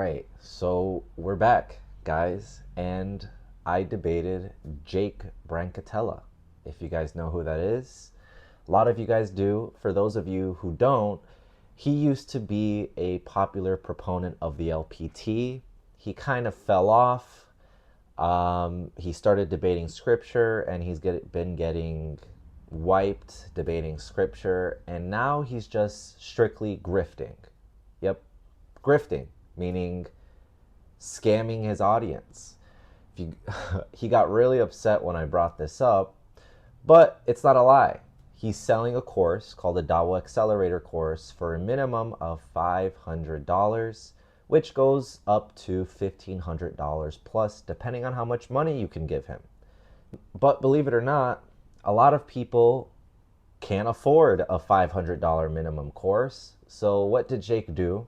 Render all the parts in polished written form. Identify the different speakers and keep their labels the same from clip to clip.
Speaker 1: right, so we're back, guys, and I debated Jake Brancatella. If you guys know who that is, a lot of you guys do. For those of you who don't, he used to be a popular proponent of the LPT. He kind of fell off. He started debating scripture, and been getting wiped debating scripture, and now he's just strictly grifting. Yep, grifting, meaning scamming his audience. He got really upset when I brought this up, but it's not a lie. He's selling a course called the Dawa Accelerator course for a minimum of $500, which goes up to $1,500 plus, depending on how much money you can give him. But believe it or not, a lot of people can't afford a $500 minimum course. So what did Jake do?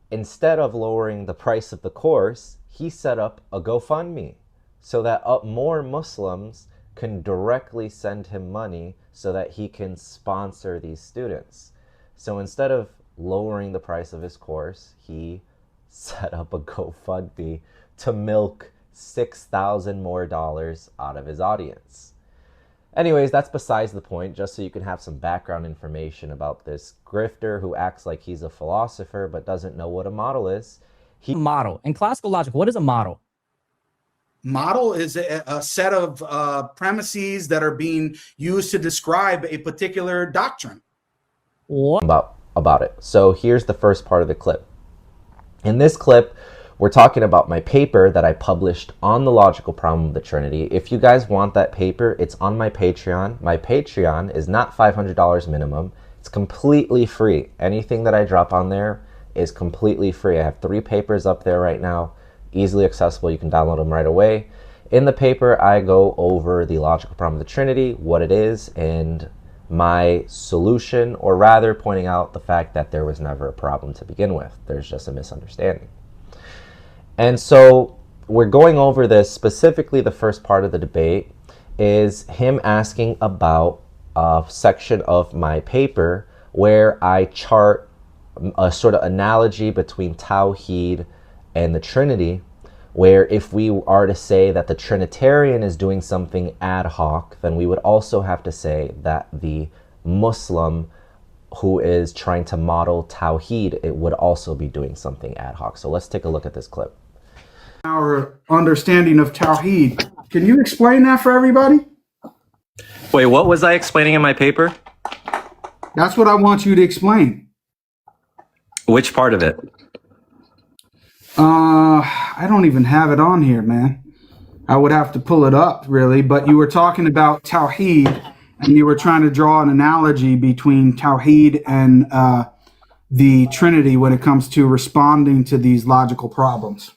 Speaker 1: Instead of lowering the price of the course, he set up a GoFundMe so that more Muslims can directly send him money so that he can sponsor these students. So instead of lowering the price of his course, he set up a GoFundMe to milk $6,000 more out of his audience. Anyways, that's besides the point, just so you can have some background information about this grifter who acts like he's a philosopher but doesn't know what a model is.
Speaker 2: Model. In classical logic, what is a model?
Speaker 3: Model is a set of premises that are being used to describe a particular doctrine.
Speaker 2: What?
Speaker 1: About it. So here's the first part of the clip. In this clip, we're talking about my paper that I published on the logical problem of the Trinity. If you guys want that paper, it's on my Patreon. My Patreon is not $500 minimum. It's completely free. Anything that I drop on there is completely free. I have 3 papers up there right now, easily accessible. You can download them right away. In the paper, I go over the logical problem of the Trinity, what it is, and my solution, or rather pointing out the fact that there was never a problem to begin with. There's just a misunderstanding. And so we're going over this, specifically the first part of the debate is him asking about a section of my paper where I chart a sort of analogy between Tawheed and the Trinity, where if we are to say that the Trinitarian is doing something ad hoc, then we would also have to say that the Muslim who is trying to model Tawheed, it would also be doing something ad hoc. So let's take a look at this clip.
Speaker 3: Our understanding of Tawheed. Can you explain that for everybody?
Speaker 4: Wait, what was I explaining in my paper?
Speaker 3: That's what I want you to explain.
Speaker 4: Which part of it?
Speaker 3: I don't even have it on here, man. I would have to pull it up, really. But you were talking about Tawheed, and you were trying to draw an analogy between Tawheed and the Trinity when it comes to responding to these logical problems.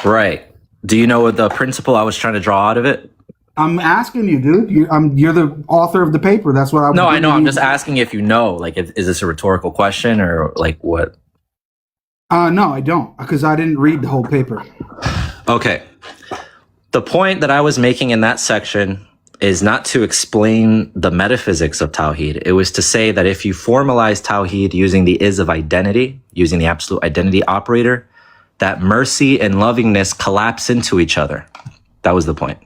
Speaker 4: Right. Do you know what the principle I was trying to draw out of it?
Speaker 3: I'm asking you, dude. You're the author of the paper. That's what I.
Speaker 4: No, I know. I'm just asking if you know. Like, is this a rhetorical question or like what?
Speaker 3: No, I don't, because I didn't read the whole paper.
Speaker 4: Okay. The point that I was making in that section is not to explain the metaphysics of Tawheed. It was to say that if you formalize Tawheed using the is of identity, using the absolute identity operator, that mercy and lovingness collapse into each other. That was the point.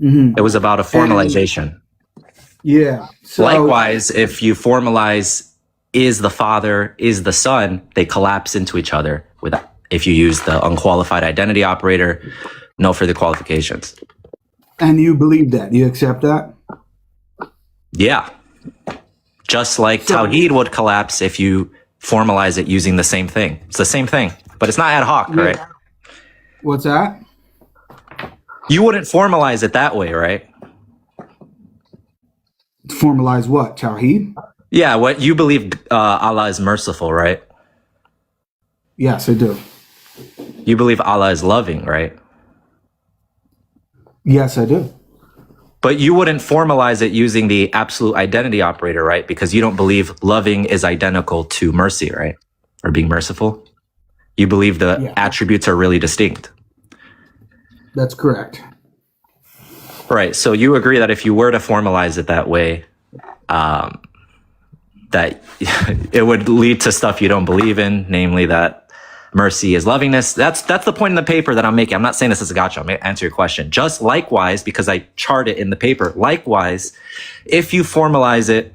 Speaker 4: Mm-hmm. It was about a formalization.
Speaker 3: Yeah. So,
Speaker 4: likewise, if you formalize is the Father, is the Son, they collapse into each other. If you use the unqualified identity operator, no further qualifications.
Speaker 3: And you believe that? You accept that?
Speaker 4: Yeah. Just like Tawheed would collapse if you formalize it using the same thing. It's the same thing, but it's not ad hoc, right?
Speaker 3: What's that?
Speaker 4: You wouldn't formalize it that way, right?
Speaker 3: Formalize what? Tawheed?
Speaker 4: Yeah, what you believe Allah is merciful, right?
Speaker 3: Yes, I do.
Speaker 4: You believe Allah is loving, right?
Speaker 3: Yes, I do.
Speaker 4: But you wouldn't formalize it using the absolute identity operator, right? Because you don't believe loving is identical to mercy, right? Or being merciful. You believe the attributes are really distinct.
Speaker 3: That's correct.
Speaker 4: Right. So you agree that if you were to formalize it that way, that it would lead to stuff you don't believe in, namely that mercy is lovingness. That's the point in the paper that I'm making. I'm not saying this as a gotcha. I'm going to answer your question. Just likewise, because I chart it in the paper, likewise, if you formalize it,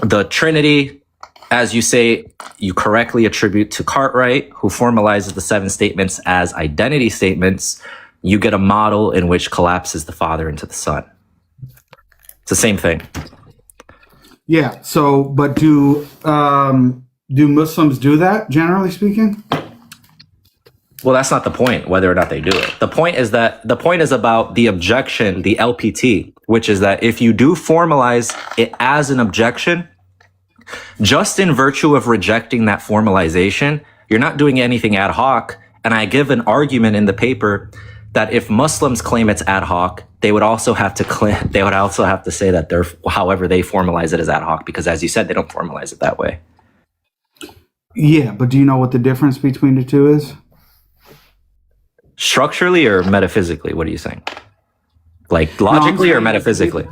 Speaker 4: the Trinity, as you say, you correctly attribute to Cartwright, who formalizes the 7 statements as identity statements, you get a model in which collapses the Father into the Son. It's the same thing.
Speaker 3: Yeah. So, but do Muslims do that, generally speaking?
Speaker 4: Well, that's not the point, whether or not they do it. The point is about the objection, the LPT, which is that if you do formalize it as an objection, just in virtue of rejecting that formalization, you're not doing anything ad hoc. And I give an argument in the paper that if Muslims claim it's ad hoc, they would also have to say that they're, however they formalize it as ad hoc, because as you said, they don't formalize it that way.
Speaker 3: Yeah, but do you know what the difference between the two is?
Speaker 4: Structurally or metaphysically? What are you saying? Like logically or metaphysically?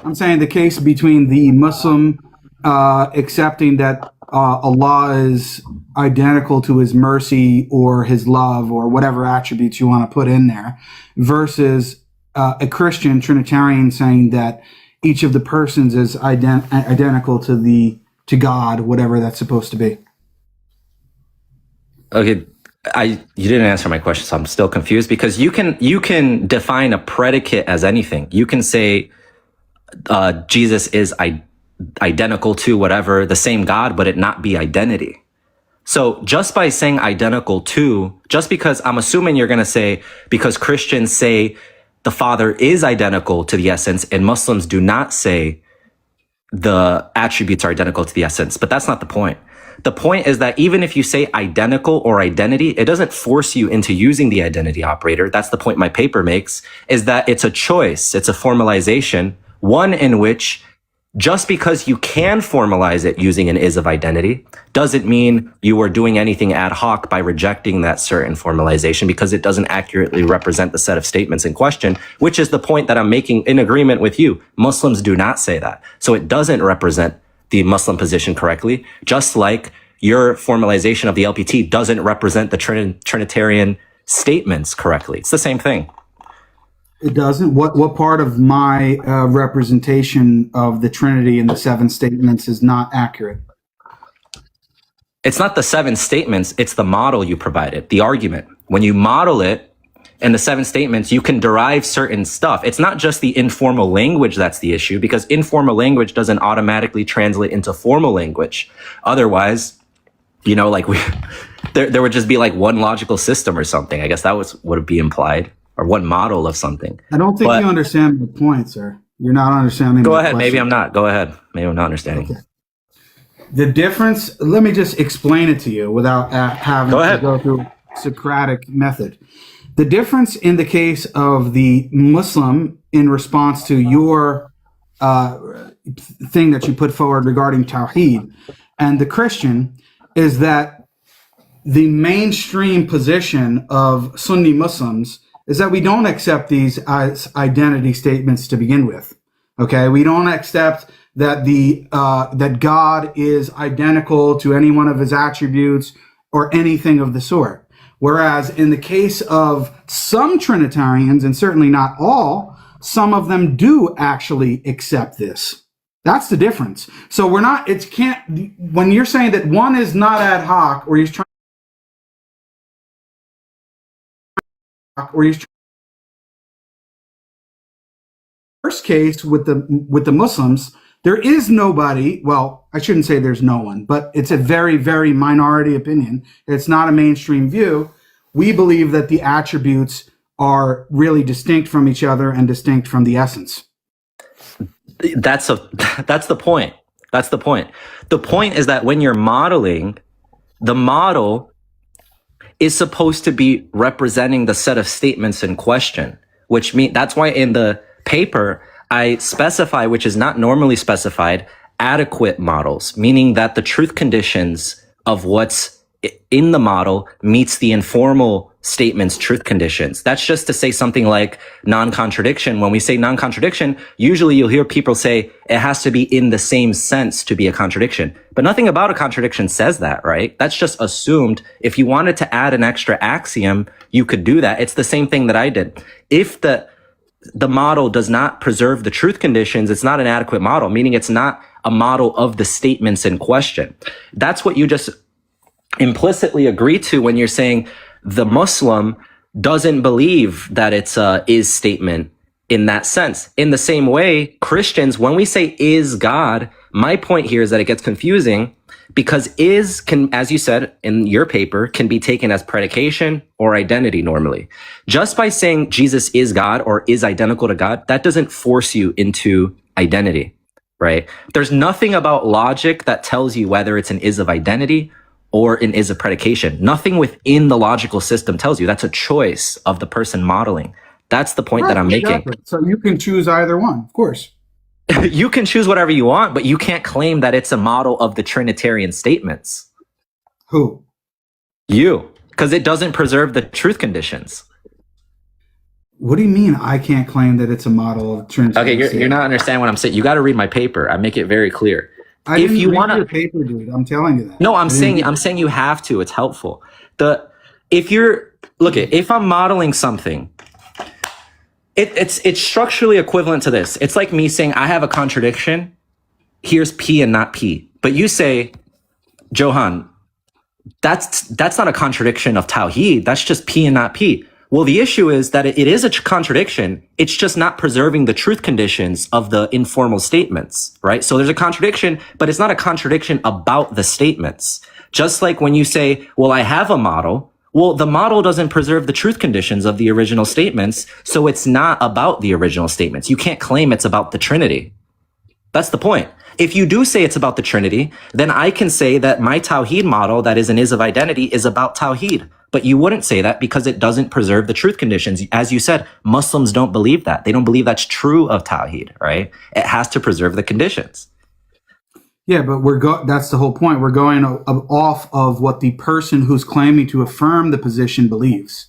Speaker 3: I'm saying the case between the Muslim accepting that Allah is identical to his mercy or his love or whatever attributes you want to put in there, versus a Christian Trinitarian saying that each of the persons is identical to God, whatever that's supposed to be.
Speaker 4: Okay, you didn't answer my question, so I'm still confused, because you can define a predicate as anything. You can say Jesus is identical to whatever, the same God, but it not be identity. So just by saying identical to, just because I'm assuming you're going to say, because Christians say the Father is identical to the essence and Muslims do not say the attributes are identical to the essence, but that's not the point. The point is that even if you say identical or identity, it doesn't force you into using the identity operator. That's the point my paper makes, is that it's a choice. It's a formalization, one in which just because you can formalize it using an is of identity doesn't mean you are doing anything ad hoc by rejecting that certain formalization, because it doesn't accurately represent the set of statements in question, which is the point that I'm making in agreement with you. Muslims do not say that. So it doesn't represent the Muslim position correctly, just like your formalization of the LPT doesn't represent the Trinitarian statements correctly. It's the same thing.
Speaker 3: It doesn't? What part of my representation of the Trinity in the 7 statements is not accurate?
Speaker 4: It's not the 7 statements, it's the model you provided, the argument. When you model it in the 7 statements, you can derive certain stuff. It's not just the informal language that's the issue, because informal language doesn't automatically translate into formal language. Otherwise, like there would just be like one logical system or something. I guess that would be implied. Or one model of something.
Speaker 3: I don't think you understand the point, sir. You're not understanding.
Speaker 4: Go ahead. Maybe I'm not. Go ahead. Maybe I'm not understanding.
Speaker 3: Okay. The difference, let me just explain it to you without having to go through Socratic method. The difference in the case of the Muslim in response to your thing that you put forward regarding Tawheed and the Christian is that the mainstream position of Sunni Muslims is that we don't accept these as identity statements to begin with. Okay, we don't accept that that God is identical to any one of his attributes or anything of the sort. Whereas in the case of some Trinitarians, and certainly not all, some of them do actually accept this. That's the difference. So when you're saying that one is not ad hoc, or first case with the Muslims, there is nobody. Well, I shouldn't say there's no one, but it's a very, very minority opinion. It's not a mainstream view. We believe that the attributes are really distinct from each other and distinct from the essence.
Speaker 4: That's the point. That's the point. The point is that when you're modeling, the model is supposed to be representing the set of statements in question, which means that's why in the paper I specify, which is not normally specified, adequate models, meaning that the truth conditions of what's in the model meets the informal statements truth conditions. That's just to say something like non-contradiction. When we say non-contradiction, usually you'll hear people say it has to be in the same sense to be a contradiction. But nothing about a contradiction says that, right? That's just assumed. If you wanted to add an extra axiom, you could do that. It's the same thing that I did. If the model does not preserve the truth conditions, it's not an adequate model, meaning it's not a model of the statements in question. That's what you just implicitly agree to when you're saying the Muslim doesn't believe that it's a is statement in that sense. In the same way, Christians, when we say is God, my point here is that it gets confusing because is can, as you said in your paper, can be taken as predication or identity normally. Just by saying Jesus is God or is identical to God, that doesn't force you into identity, right? There's nothing about logic that tells you whether it's an is of identity or an is of predication. Nothing within the logical system tells you. That's a choice of the person modeling. That's the point that I'm making.
Speaker 3: So you can choose either one, of course.
Speaker 4: You can choose whatever you want, but you can't claim that it's a model of the Trinitarian statements.
Speaker 3: Who?
Speaker 4: You, because it doesn't preserve the truth conditions.
Speaker 3: What do you mean I can't claim that it's a model of Trinitarian?
Speaker 4: Okay, you're not understanding what I'm saying. You got to read my paper. I make it very clear.
Speaker 3: If you want your paper, dude, I'm telling you that.
Speaker 4: No, I'm saying you have to. It's helpful. If I'm modeling something, it's structurally equivalent to this. It's like me saying I have a contradiction. Here's P and not P. But you say, Johan, that's not a contradiction of Tawheed. That's just P and not P. Well, the issue is that it is a contradiction. It's just not preserving the truth conditions of the informal statements, right? So there's a contradiction, but it's not a contradiction about the statements. Just like when you say, well, I have a model. Well, the model doesn't preserve the truth conditions of the original statements. So it's not about the original statements. You can't claim it's about the Trinity. That's the point. If you do say it's about the Trinity, then I can say that my Tawheed model that is an is of identity is about Tawheed. But you wouldn't say that because it doesn't preserve the truth conditions. As you said, Muslims don't believe that. They don't believe that's true of Tawheed, right? It has to preserve the conditions.
Speaker 3: Yeah, but that's the whole point. We're going off of what the person who's claiming to affirm the position believes.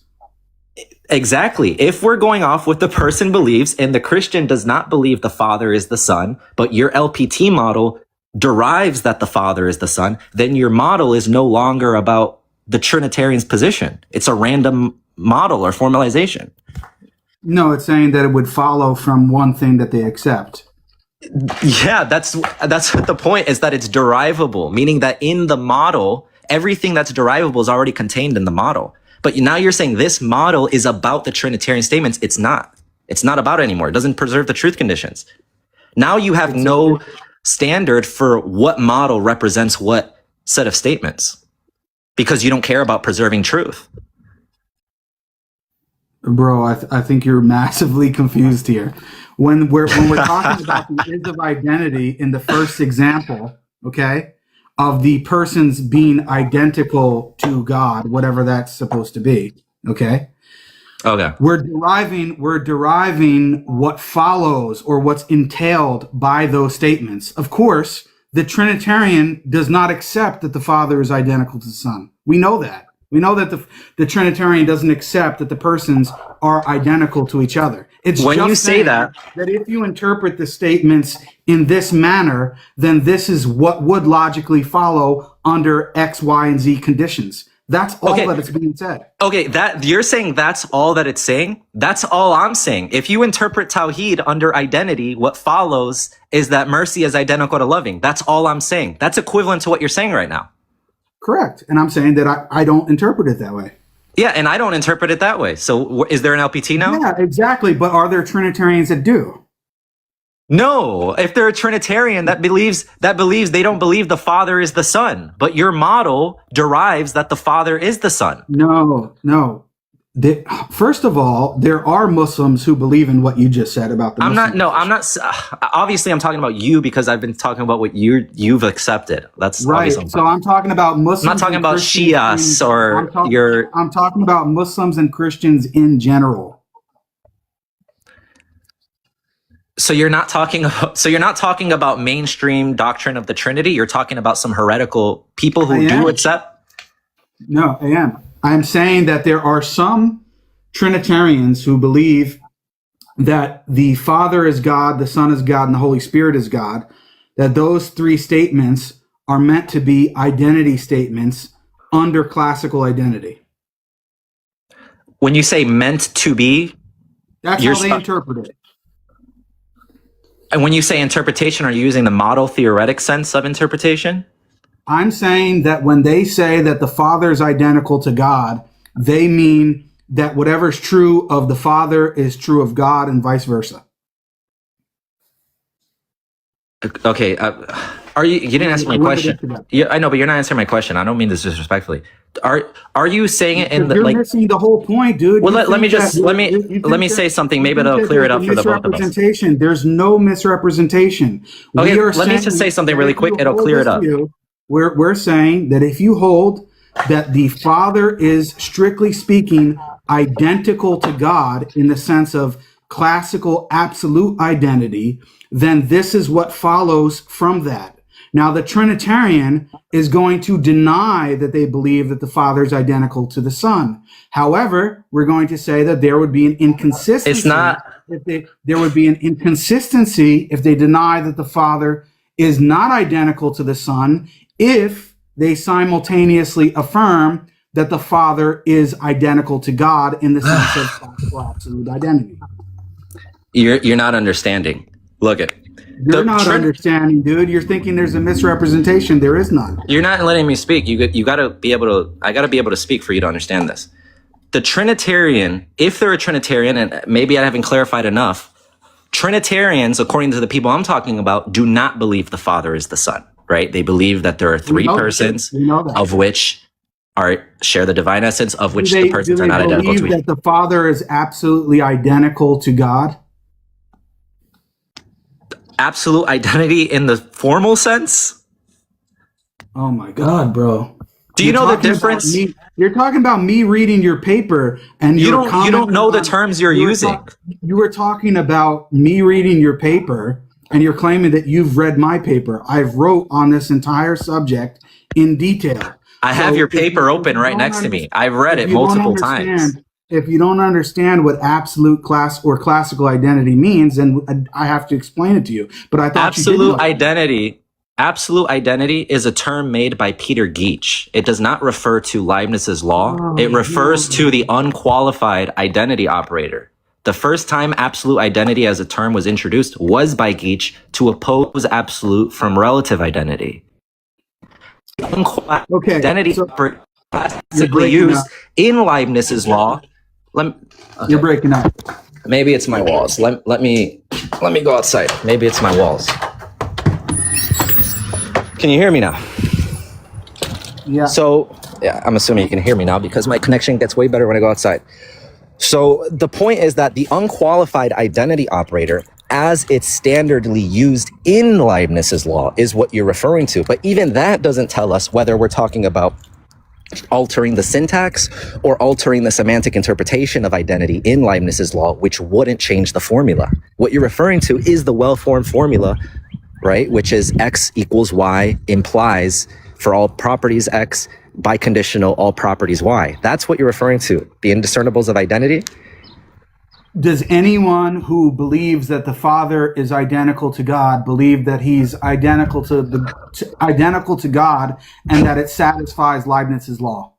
Speaker 4: Exactly. If we're going off what the person believes and the Christian does not believe the Father is the Son, but your LPT model derives that the Father is the Son, then your model is no longer about the Trinitarian's position. It's a random model or formalization.
Speaker 3: No, it's saying that it would follow from one thing that they accept.
Speaker 4: Yeah, that's what the point is, that it's derivable, meaning that in the model, everything that's derivable is already contained in the model. But now you're saying this model is about the Trinitarian statements. It's not. It's not about it anymore. It doesn't preserve the truth conditions. Now you have no standard for what model represents what set of statements because you don't care about preserving truth.
Speaker 3: Bro, I think you're massively confused here. When we're talking about the is of identity in the first example, okay, of the persons being identical to God, whatever that's supposed to be, okay?
Speaker 4: Okay.
Speaker 3: We're deriving what follows or what's entailed by those statements. Of course, the Trinitarian does not accept that the Father is identical to the Son. We know that. We know that the Trinitarian doesn't accept that the persons are identical to each other. It's
Speaker 4: when
Speaker 3: just
Speaker 4: you say that
Speaker 3: if you interpret the statements in this manner, then this is what would logically follow under X, Y, and Z conditions. That's all that it's being said.
Speaker 4: Okay, that you're saying that's all that it's saying? That's all I'm saying. If you interpret Tawheed under identity, what follows is that mercy is identical to loving. That's all I'm saying. That's equivalent to what you're saying right now.
Speaker 3: Correct. And I'm saying that I don't interpret it that way.
Speaker 4: Yeah, and I don't interpret it that way. So is there an LPT now?
Speaker 3: Yeah, exactly. But are there Trinitarians that do?
Speaker 4: No. If they're a Trinitarian that believes they don't believe the Father is the Son, but your model derives that the Father is the Son.
Speaker 3: No. First of all, there are Muslims who believe in what you just said about the Muslims.
Speaker 4: Obviously, I'm talking about you because I've been talking about what you've accepted. That's
Speaker 3: right. So I'm talking about Muslims.
Speaker 4: I'm not talking about Shias or
Speaker 3: I'm talking about Muslims and Christians in general.
Speaker 4: So you're not talking about mainstream doctrine of the Trinity. You're talking about some heretical people who do accept.
Speaker 3: No, I am. I'm saying that there are some Trinitarians who believe that the Father is God, the Son is God, and the Holy Spirit is God, that those three statements are meant to be identity statements under classical identity.
Speaker 4: When you say meant to be,
Speaker 3: That's how they interpret it.
Speaker 4: And when you say interpretation, are you using the model theoretic sense of interpretation?
Speaker 3: I'm saying that when they say that the Father is identical to God, they mean that whatever's true of the Father is true of God and vice versa.
Speaker 4: Okay. Are you didn't answer my question. Yeah, I know, but you're not answering my question. I don't mean this disrespectfully. Are you saying it in the
Speaker 3: You're missing the whole point, dude.
Speaker 4: Well, let me say something. Maybe it'll clear it up for the both of us.
Speaker 3: There's no misrepresentation.
Speaker 4: Okay, let me just say something really quick. It'll clear it up.
Speaker 3: We're saying that if you hold that the Father is, strictly speaking, identical to God in the sense of classical absolute identity, then this is what follows from that. Now, the Trinitarian is going to deny that they believe that the Father is identical to the Son. However, we're going to say that there would be an inconsistency.
Speaker 4: It's not.
Speaker 3: There would be an inconsistency if they deny that the Father is not identical to the Son, if they simultaneously affirm that the Father is identical to God in the sense of classical absolute identity.
Speaker 4: You're not understanding. Look at.
Speaker 3: You're not understanding, dude. You're thinking there's a misrepresentation. There is none.
Speaker 4: You're not letting me speak. You got to be able to. I got to be able to speak for you to understand this. The Trinitarian, if they're a Trinitarian, and maybe I haven't clarified enough, Trinitarians, according to the people I'm talking about, do not believe the Father is the Son. Right? They believe that there are three persons, of which share the divine essence, of which the persons are not identical to each other.
Speaker 3: That the Father is absolutely identical to God.
Speaker 4: Absolute identity in the formal sense?
Speaker 3: Oh my God, bro.
Speaker 4: Do you know the difference?
Speaker 3: You're talking about me reading your paper, and
Speaker 4: you don't know the terms you're using.
Speaker 3: You were talking about me reading your paper, and you're claiming that you've read my paper. I've wrote on this entire subject in detail.
Speaker 4: I have your paper open right next to me. I've read it multiple times.
Speaker 3: If you don't understand what absolute class or classical identity means, then I have to explain it to you. But I thought
Speaker 4: absolute identity. Absolute identity is a term made by Peter Geach. It does not refer to Leibniz's law. It refers to the unqualified identity operator. The first time absolute identity as a term was introduced was by Geach to oppose absolute from relative identity.
Speaker 3: Okay,
Speaker 4: identity classically used in Leibniz's law.
Speaker 3: You're breaking up.
Speaker 4: Maybe it's my walls. Let me go outside. Maybe it's my walls. Can you hear me now?
Speaker 3: Yeah.
Speaker 4: So, yeah, I'm assuming you can hear me now because my connection gets way better when I go outside. So the point is that the unqualified identity operator, as it's standardly used in Leibniz's law, is what you're referring to. But even that doesn't tell us whether we're talking about altering the syntax or altering the semantic interpretation of identity in Leibniz's law, which wouldn't change the formula. What you're referring to is the well-formed formula, right? Which is X equals Y implies for all properties X, biconditional all properties Y. That's what you're referring to, the indiscernibles of identity.
Speaker 3: Does anyone who believes that the Father is identical to God believe that he's identical to God and that it satisfies Leibniz's law?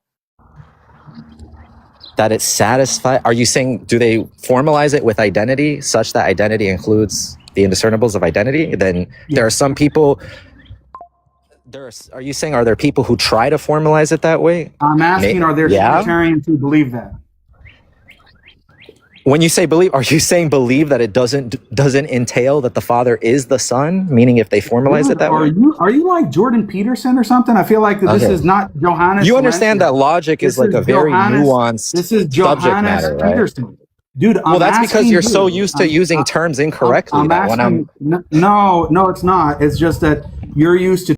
Speaker 4: That it satisfies? Are you saying, do they formalize it with identity such that identity includes the indiscernibles of identity? Then there are some people. Are you saying, are there people who try to formalize it that way?
Speaker 3: I'm asking, are there Trinitarians who believe that?
Speaker 4: When you say believe, are you saying believe that it doesn't entail that the Father is the Son? Meaning, if they formalize it that way,
Speaker 3: are you like Jordan Peterson or something? I feel like this is not Johannes.
Speaker 4: You understand that logic is like a very nuanced.
Speaker 3: This is Johannes Peterson, right? Dude.
Speaker 4: Well, that's because you're so used to using terms incorrectly.
Speaker 3: No, it's not. It's just that you're used to